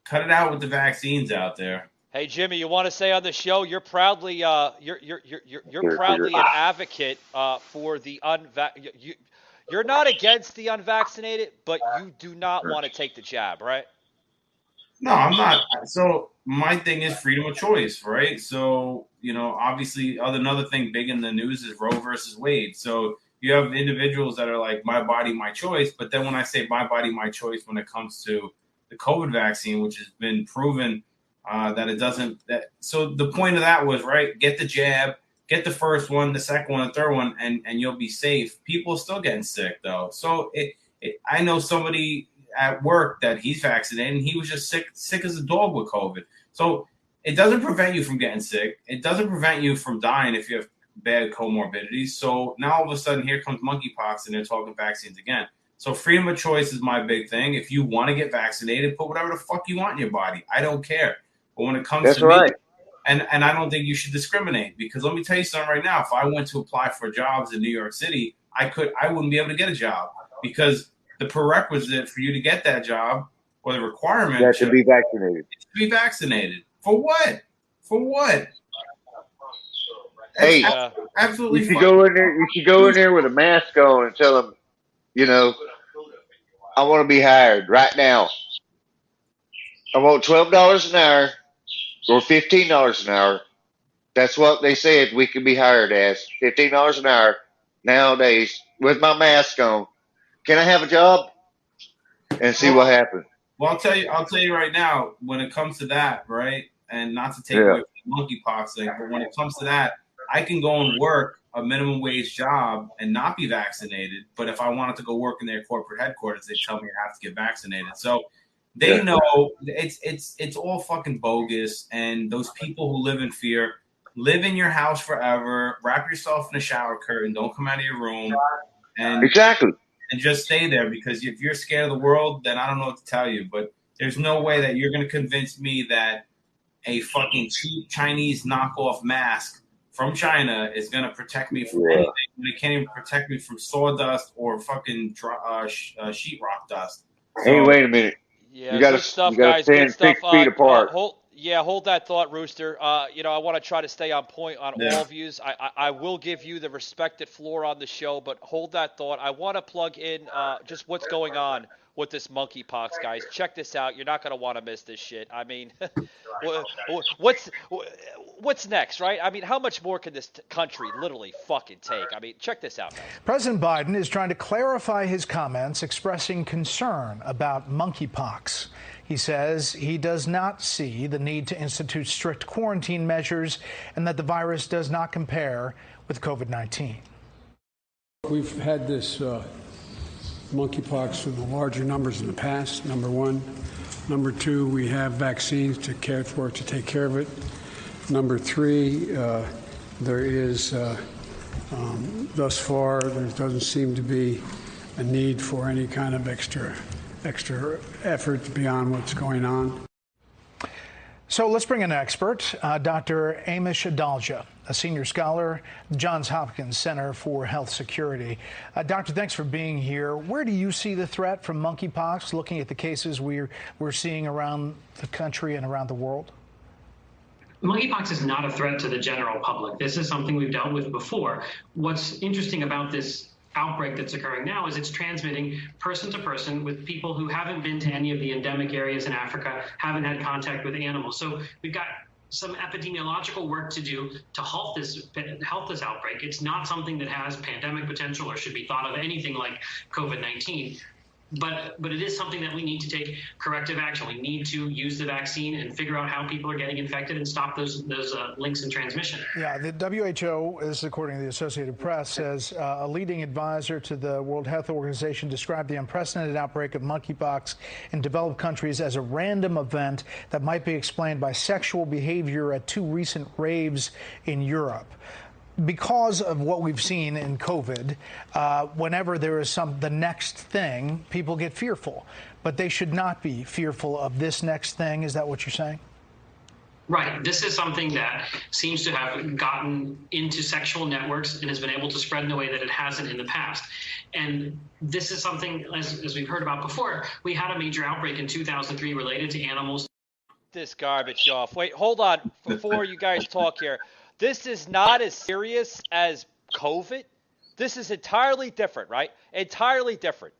Cut it out with the vaccines out there. Hey Jimmy, you want to say on the show you're proudly you're proudly an advocate for the You're not against the unvaccinated, but you do not want to take the jab, right? No, I'm not. So my thing is freedom of choice, right? So, you know, obviously another thing big in the news is Roe versus Wade. So you have individuals that are like, my body, my choice. But then when I say my body, my choice, when it comes to the COVID vaccine, which has been proven that it doesn't. So the point of that was, right, get the jab. Get the first one, the second one, the third one, and you'll be safe. People are still getting sick, though. So I know somebody at work that he's vaccinated, and he was just sick as a dog with COVID. So it doesn't prevent you from getting sick. It doesn't prevent you from dying if you have bad comorbidities. So now all of a sudden, here comes monkeypox, and they're talking vaccines again. So freedom of choice is my big thing. If you want to get vaccinated, put whatever the fuck you want in your body. I don't care. But when it comes to me, and I don't think you should discriminate, because let me tell you something right now. If I went to apply for jobs in New York City, I wouldn't be able to get a job, because the prerequisite for you to get that job, or the requirement, you have to be vaccinated. To be vaccinated. For what? For what? Hey, absolutely. You should go in there. You should go in there with a mask on and tell them, you know, I want to be hired right now. I want $12 an hour. Or $15 an hour. That's what they said we could be hired as. $15 an hour nowadays with my mask on. Can I have a job? And see what happens. Well, I'll tell you right now, when it comes to that, right? And not to take away from the monkeypox thing, but when it comes to that, I can go and work a minimum wage job and not be vaccinated. But if I wanted to go work in their corporate headquarters, they tell me I have to get vaccinated. So they know it's all fucking bogus, and those people who live in fear live in your house forever. Wrap yourself in a shower curtain. Don't come out of your room, and just stay there, because if you're scared of the world, then I don't know what to tell you. But there's no way that you're going to convince me that a fucking cheap Chinese knockoff mask from China is going to protect me from anything. It can't even protect me from sawdust or fucking sheetrock dust. So, hey, wait a minute. Yeah, good stuff, guys. Good stuff. 6 feet apart. Hold that thought, Rooster. You know, I want to try to stay on point on all views. I will give you the respected floor on the show, but hold that thought. I want to plug in just what's going on with this monkeypox, guys. Check this out. You're not going to want to miss this shit. I mean, what's next, right? I mean, how much more can this country literally fucking take? I mean, check this out, guys. President Biden is trying to clarify his comments expressing concern about monkeypox. He says he does not see the need to institute strict quarantine measures and that the virus does not compare with COVID-19. We've had this monkeypox in the larger numbers in the past, number one. Number two, we have vaccines to take care of it. Number three, there is, thus far, there doesn't seem to be a need for any kind of extra effort beyond what's going on. So let's bring in an expert, Dr. Amish Adalja, a senior scholar, Johns Hopkins Center for Health Security. Doctor, thanks for being here. Where do you see the threat from monkeypox, looking at the cases we're seeing around the country and around the world? Monkeypox is not a threat to the general public. This is something we've dealt with before. What's interesting about this outbreak that's occurring now is it's transmitting person to person with people who haven't been to any of the endemic areas in Africa, haven't had contact with animals. So we've got some epidemiological work to do to halt this outbreak. It's not something that has pandemic potential or should be thought of anything like COVID-19. But it is something that we need to take corrective action. We need to use the vaccine and figure out how people are getting infected and stop those links in transmission. Yeah, the WHO, this is according to the Associated Press, says a leading advisor to the World Health Organization described the unprecedented outbreak of monkeypox in developed countries as a random event that might be explained by sexual behavior at 2 recent raves in Europe. Because of what we've seen in COVID, whenever there is the next thing, people get fearful. But they should not be fearful of this next thing. Is that what you're saying? Right. This is something that seems to have gotten into sexual networks and has been able to spread in a way that it hasn't in the past. And this is something, as we've heard about before, we had a major outbreak in 2003 related to animals. This garbage off. Wait, hold on. Before you guys talk here. This is not as serious as COVID. This is entirely different, right? Entirely different.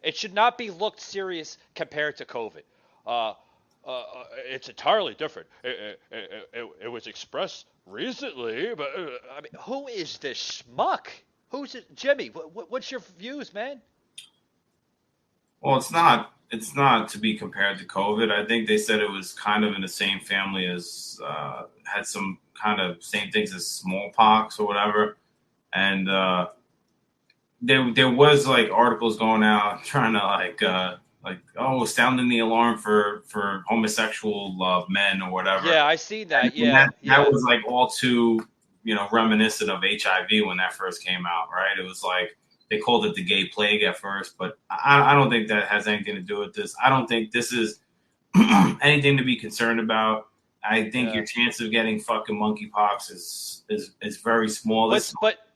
It should not be looked serious compared to COVID. It's entirely different. It was expressed recently, but I mean, who is this schmuck? Who's it? Jimmy, what's your views, man? Well, it's not to be compared to COVID. I think they said it was kind of in the same family as had some kind of same things as smallpox or whatever. And there was like articles going out trying to sounding the alarm for homosexual men or whatever. Yeah, I see that. And that was like all too, reminiscent of HIV when that first came out, right? It was like they called it the gay plague at first, but I don't think that has anything to do with this. I don't think this is anything to be concerned about. I think your chance of getting fucking monkeypox is very small.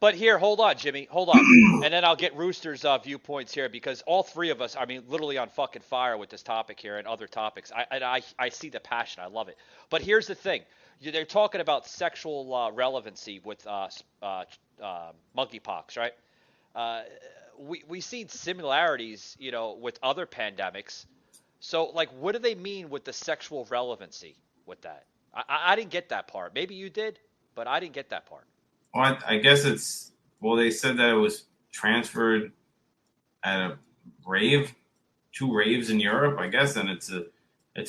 But here, hold on, Jimmy, hold on, and then I'll get Rooster's viewpoints here because all three of us, I mean, literally on fucking fire with this topic here and other topics. I see the passion, I love it. But here's the thing: they're talking about sexual relevancy with monkeypox, right? We see similarities, with other pandemics. So, like, what do they mean with the sexual relevancy with that? I didn't get that part. Maybe you did, but I didn't get that part. Well, I guess they said that it was transferred at a rave, 2 raves in Europe, I guess, and it's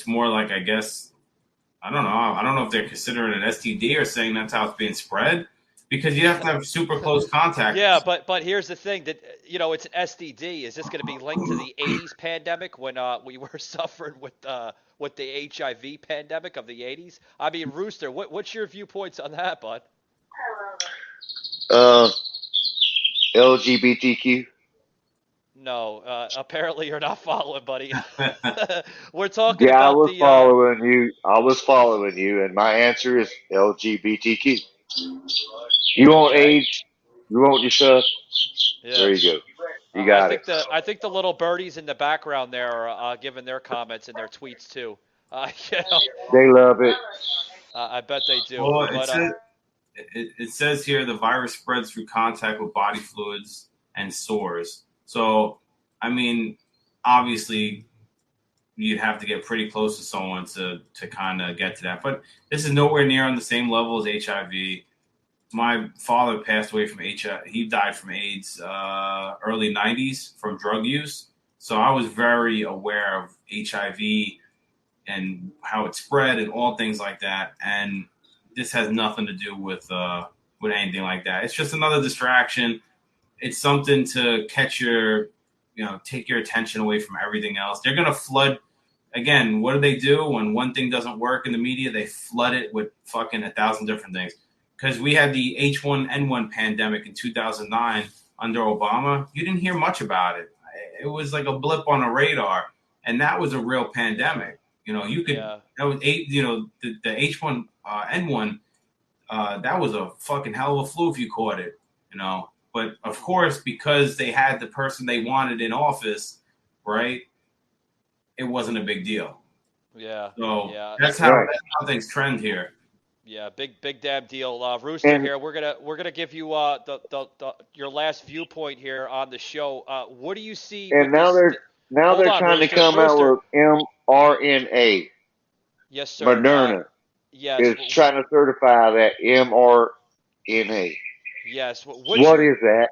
more like, I guess, I don't know if they're considering an STD or saying that's how it's being spread. Because you have to have super close contact. Yeah, but here's the thing that it's an STD. Is this going to be linked to the '80s pandemic when we were suffering with the HIV pandemic of the '80s? I mean, Rooster, what's your viewpoints on that, bud? LGBTQ. No, apparently you're not following, buddy. We're talking about I was following you, and my answer is LGBTQ. You want AIDS? You want your stuff? Yeah. There you go. You got it. I think the little birdies in the background there are giving their comments and their tweets too. They love it. I bet they do. Well, it says here the virus spreads through contact with body fluids and sores. So, I mean, obviously, you'd have to get pretty close to someone to kind of get to that. But this is nowhere near on the same level as HIV. My father passed away from HIV. He died from AIDS early 90s from drug use. So I was very aware of HIV and how it spread and all things like that. And this has nothing to do with anything like that. It's just another distraction. It's something to catch take your attention away from everything else. They're going to flood. Again, what do? When one thing doesn't work in the media, they flood it with fucking 1,000 different things. Because we had the H1N1 pandemic in 2009 under Obama. You didn't hear much about it. It was like a blip on the radar. And that was a real pandemic. You could that was the H1N1. That was a fucking hell of a flu if you caught it. But of course, because they had the person they wanted in office, right? It wasn't a big deal. Yeah. So yeah. that's how things trend here. Yeah, big damn deal. Rooster here. We're gonna give you your last viewpoint here on the show. What do you see? And with now they're on, trying Rooster. to come out with mRNA. Yes, sir. Moderna is trying to certify that mRNA. Yes. What is that?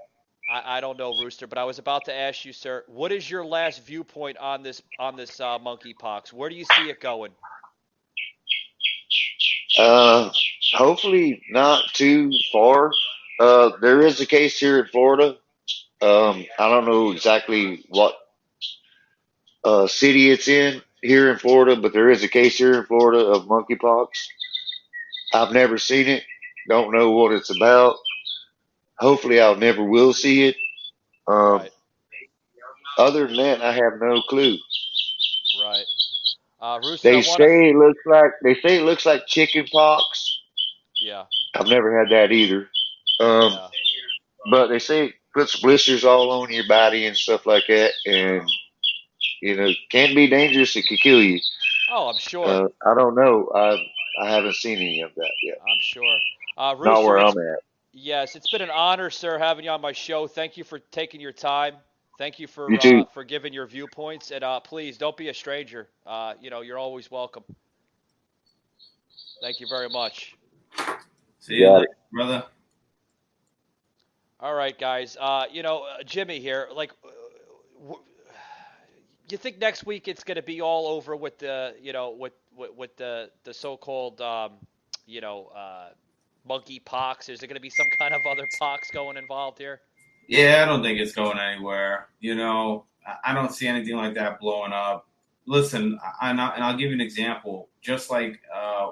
I don't know, Rooster, but I was about to ask you, sir. What is your last viewpoint on this monkeypox? Where do you see it going? Hopefully not too far. There is a case here in Florida. I don't know exactly what city it's in here in Florida, but there is a case here in Florida of monkeypox. I've never seen it. Don't know what it's about. Hopefully, I'll never will see it. Right. Other than that, I have no clue. Right. Rooster, they say it looks like chicken pox. Yeah. I've never had that either. But they say it puts blisters all on your body and stuff like that, and can be dangerous. It could kill you. Oh, I'm sure. I don't know. I haven't seen any of that yet. I'm sure. Rooster, not where I'm at. Yes, it's been an honor, sir, having you on my show. Thank you for taking your time. Thank you for giving your viewpoints, and please don't be a stranger. You're always welcome. Thank you very much. See you later, brother. All right, guys. Jimmy here. You think next week it's going to be all over with the, with the so-called, monkeypox? Is there going to be some kind of other pox involved here? Yeah, I don't think it's going anywhere. I don't see anything like that blowing up. Listen, and I'll give you an example. Just like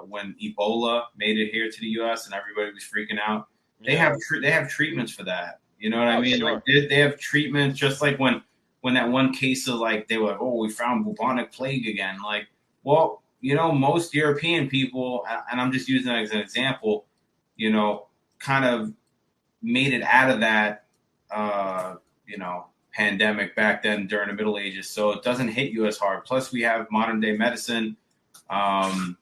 when Ebola made it here to the U.S. and everybody was freaking out, they have treatments for that. You know what I mean? Sure. Like they have treatments. Just like when that one case of they were like, oh, we found bubonic plague again. Like, well, most European people, and I'm just using that as an example, kind of made it out of that, pandemic back then during the Middle Ages. So it doesn't hit you as hard. Plus, we have modern day medicine. A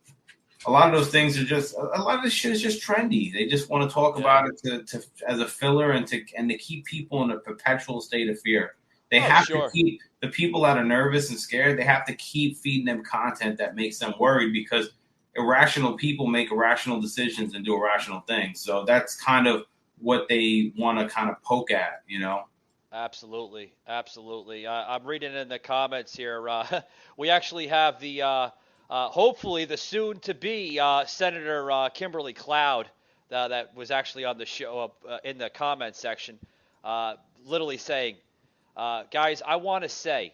lot of those things are a lot of this shit is just trendy. They just want to talk about it to as a filler and to keep people in a perpetual state of fear. They have to keep the people that are nervous and scared. They have to keep feeding them content that makes them worried, because irrational people make irrational decisions and do irrational things. So that's kind of what they want to kind of poke at, Absolutely. I'm reading in the comments here. We actually have the hopefully the soon-to-be Senator Kimberly Cloud that was actually on the show in the comment section, literally saying, guys, I want to say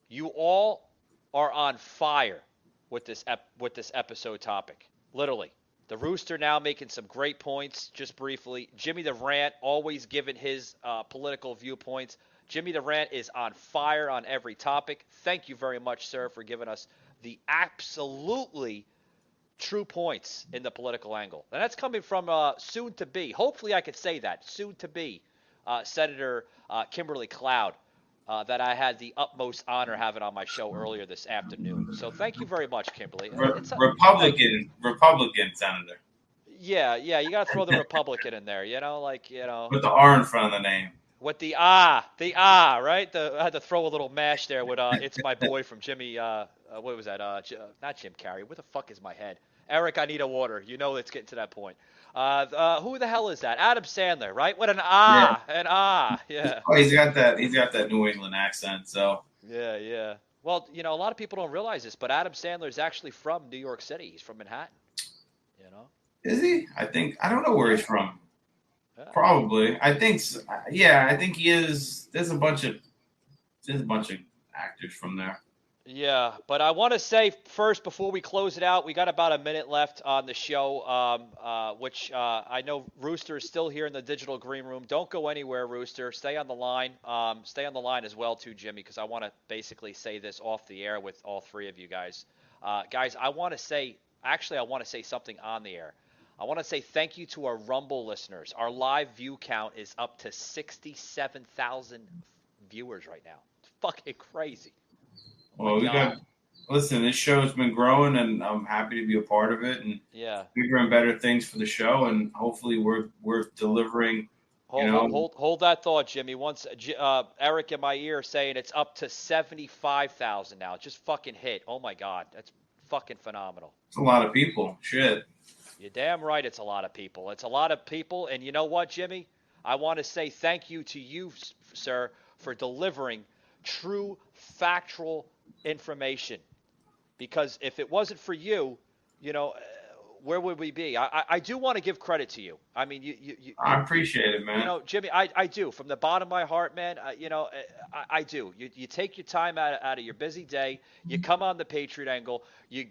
you all are on fire with this episode topic. Literally. The Rooster now making some great points, just briefly. Jimmy the Rant always giving his political viewpoints. Jimmy the Rant is on fire on every topic. Thank you very much, sir, for giving us the absolutely true points in the political angle. And that's coming from soon-to-be, hopefully I could say that, soon-to-be Senator Kimberly Cloud, that I had the utmost honor having on my show earlier this afternoon. So thank you very much, Kimberly. Republican senator. Yeah, you got to throw the Republican in there, with the R in front of the name. With the right? I had to throw a little mash there with it's my boy from Jimmy, what was that? Not Jim Carrey. Where the fuck is my head? Eric, I need a water. It's getting to that point. Who the hell is that? Adam Sandler, right? What an yeah. Oh, he's got that New England accent, so. Yeah. Well, a lot of people don't realize this, but Adam Sandler is actually from New York City. He's from Manhattan. Is he? I don't know where he's from. Yeah. Probably. I think he is. There's a bunch of actors from there. Yeah, but I want to say first, before we close it out, we got about a minute left on the show, which I know Rooster is still here in the digital green room. Don't go anywhere, Rooster. Stay on the line. Stay on the line as well, too, Jimmy, because I want to basically say this off the air with all three of you guys. Guys, I want to say something on the air. I want to say thank you to our Rumble listeners. Our live view count is up to 67,000 viewers right now. It's fucking crazy. Well, listen, this show's been growing, and I'm happy to be a part of it, and bigger and better things for the show, and hopefully we're delivering. Hold that thought, Jimmy. Once Eric in my ear saying it's up to 75,000 now. It just fucking hit. Oh my God, that's fucking phenomenal. It's a lot of people. Shit. You're damn right. It's a lot of people. It's a lot of people, and you know what, Jimmy? I want to say thank you to you, sir, for delivering true, factual information. Because if it wasn't for you, where would we be? I do want to give credit to you. I mean, I appreciate it, man. Jimmy, I do. From the bottom of my heart, man, I do. You take your time out of your busy day. You come on the Patriot Angle. You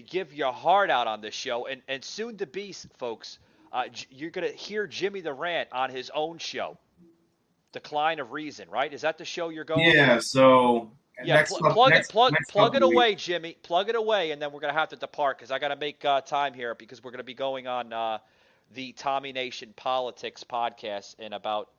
give your heart out on this show. And soon to be, folks, you're going to hear Jimmy the Rant on his own show, Decline of Reason, right? Is that the show you're going to? So... Yeah, plug it away, Jimmy. Plug it away, and then we're going to have to depart because I got to make time here because we're going to be going on the Tommy Nation Politics podcast in about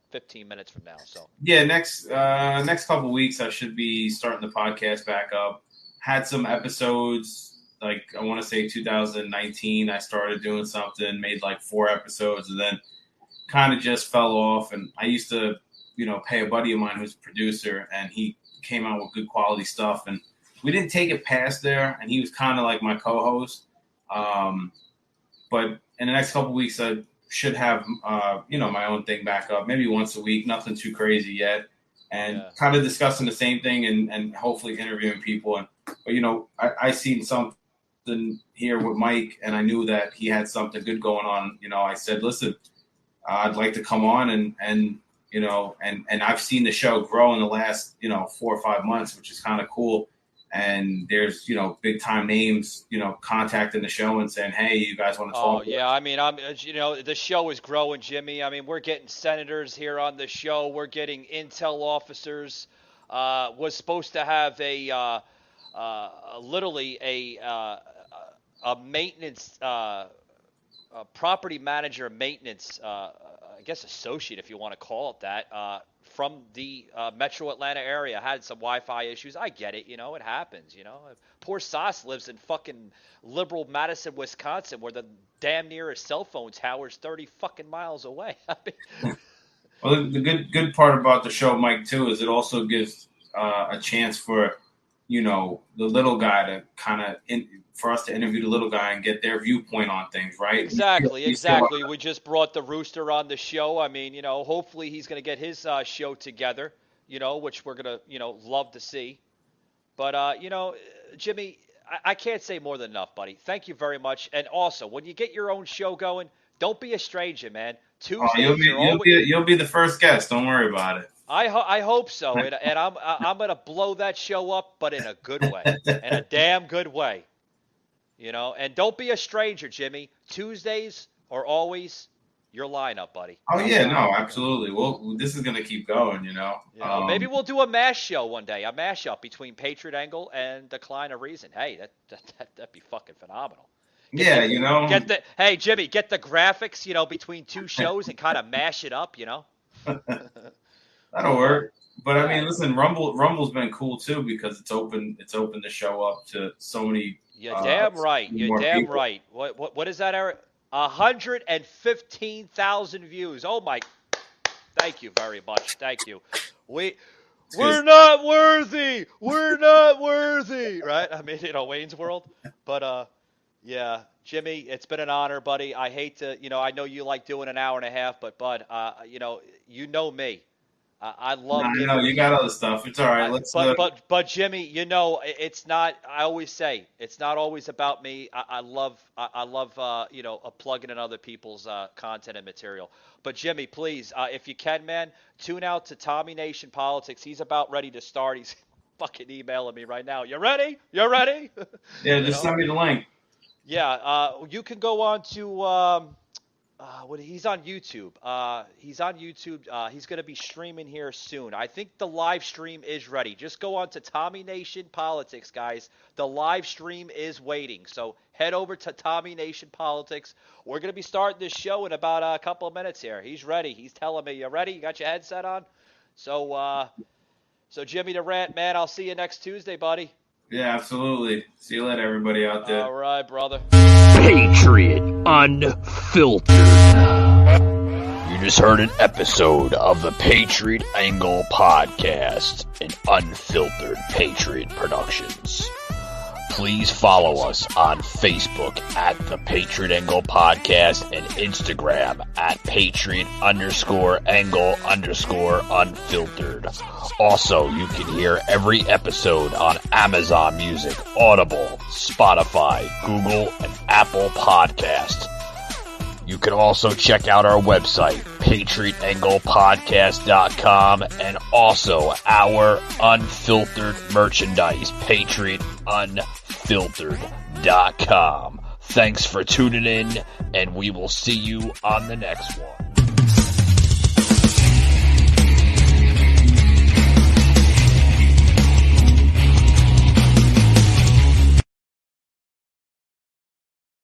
15 minutes from now. So yeah, next couple of weeks I should be starting the podcast back up. Had some episodes, like I want to say 2019. I started doing something, made like 4 episodes, and then kind of just fell off. And I used to, pay a buddy of mine who's a producer, and he came out with good quality stuff, and we didn't take it past there, and he was kind of like my co-host. But in the next couple of weeks, I should have, my own thing back up, maybe once a week, nothing too crazy yet, and kind of discussing the same thing and hopefully interviewing people. But I seen something here with Mike, and I knew that he had something good going on. I said, listen, I'd like to come on and I've seen the show grow in the last, 4 or 5 months, which is kind of cool. And there's, big time names, contacting the show and saying, hey, you guys want to talk? Oh, yeah. I mean, the show is growing, Jimmy. I mean, we're getting senators here on the show. We're getting intel officers. Was supposed to have literally a maintenance, property manager maintenance, I guess associate, if you want to call it that, from the metro Atlanta area, had some Wi-Fi issues. I get it, it happens, Poor Sauce lives in fucking liberal Madison, Wisconsin, where the damn nearest cell phone tower's 30 fucking miles away. Well, the good part about the show, Mike, too, is it also gives a chance for, the little guy to kind of for us to interview the little guy and get their viewpoint on things, right? Exactly. We just brought the Rooster on the show. I mean, hopefully he's going to get his show together, which we're going to, love to see. But, Jimmy, I can't say more than enough, buddy. Thank you very much. And also, when you get your own show going, don't be a stranger, man. Tuesdays you'll be the first guest. Don't worry about it. I hope so. And I'm going to blow that show up, but in a good way, in a damn good way. And don't be a stranger, Jimmy. Tuesdays are always your lineup, buddy. Oh, yeah, no, absolutely. Well, this is going to keep going, maybe we'll do a mash show one day, a mashup between Patriot Angle and Decline of Reason. Hey, that'd be fucking phenomenal. Hey, Jimmy, get the graphics, between 2 shows and kind of mash it up, That'll work. But I mean, listen, Rumble's been cool too because it's opened the show up to so many. You're damn right. You're damn people. Right. What is that, Eric? 115,000 views. Oh my! Thank you very much. Thank you. We're not worthy. We're not worthy. Right? I mean, Wayne's World. But yeah, Jimmy, it's been an honor, buddy. I hate to, I know you like doing an hour and a half, but bud, you know me. I love. No, you got other stuff. It's all right. But Jimmy, it's not. I always say it's not always about me. I love plugging in other people's content and material. But Jimmy, please, if you can, man, tune out to Tommy Nation Politics. He's about ready to start. He's fucking emailing me right now. You ready? You ready? Yeah, just send me the link. Yeah, you can go on to he's on YouTube. He's on YouTube. He's going to be streaming here soon. I think the live stream is ready. Just go on to Tommy Nation Politics, guys. The live stream is waiting. So head over to Tommy Nation Politics. We're going to be starting this show in about a couple of minutes here. He's ready. He's telling me, you ready? You got your headset on? So Jimmy the Rant, man, I'll see you next Tuesday, buddy. Yeah, absolutely. See you later, everybody out there. All right, brother. Patriot Unfiltered. You just heard an episode of the Patriot Angle Podcast, an unfiltered Patriot Productions. Please follow us on Facebook at the Patriot Angle Podcast and Instagram at Patriot_Angle_Unfiltered. Also, you can hear every episode on Amazon Music, Audible, Spotify, Google, and Apple Podcasts. You can also check out our website, PatriotAnglePodcast.com, and also our unfiltered merchandise, PatriotUnfiltered.com. Thanks for tuning in, and we will see you on the next one.